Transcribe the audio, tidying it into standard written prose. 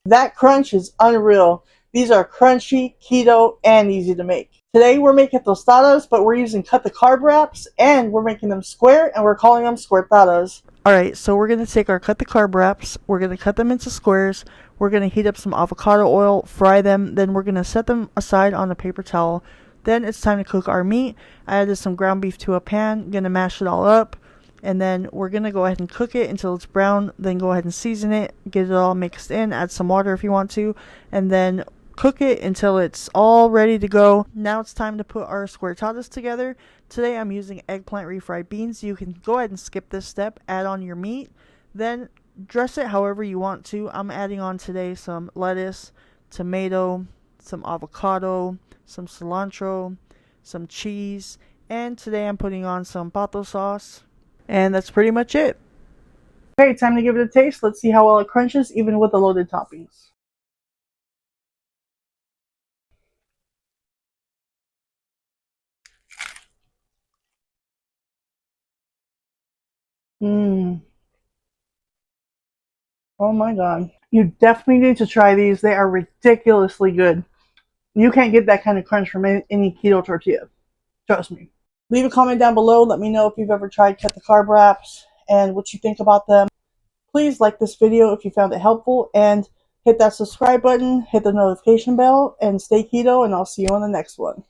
That crunch is unreal. These are crunchy, keto, and easy to make. Today we're making tostadas, but we're using Cut Da Carb wraps, and we're making them square, and we're calling them Squaretadas. Alright, so we're going to take our Cut Da Carb wraps, we're going to cut them into squares, we're going to heat up some avocado oil, fry them, then we're going to set them aside on a paper towel. Then it's time to cook our meat. I added some ground beef to a pan, going to mash it all up, and then we're going to go ahead and cook it until it's brown, then go ahead and season it, get it all mixed in, add some water if you want to, and then cook it until it's all ready to go. Now it's time to put our squaretadas together. Today I'm using eggplant refried beans. You can go ahead and skip this step, add on your meat, then dress it however you want to. I'm adding on today some lettuce, tomato, some avocado, some cilantro, some cheese, and today I'm putting on some pato sauce. And that's pretty much it. Okay, time to give it a taste. Let's see how well it crunches, even with the loaded toppings. Mmm. Oh my god. You definitely need to try these. They are ridiculously good. You can't get that kind of crunch from any keto tortilla. Trust me. Leave a comment down below. Let me know if you've ever tried Cut Da Carb wraps and what you think about them. Please like this video if you found it helpful, and hit that subscribe button, hit the notification bell, and stay keto, and I'll see you on the next one.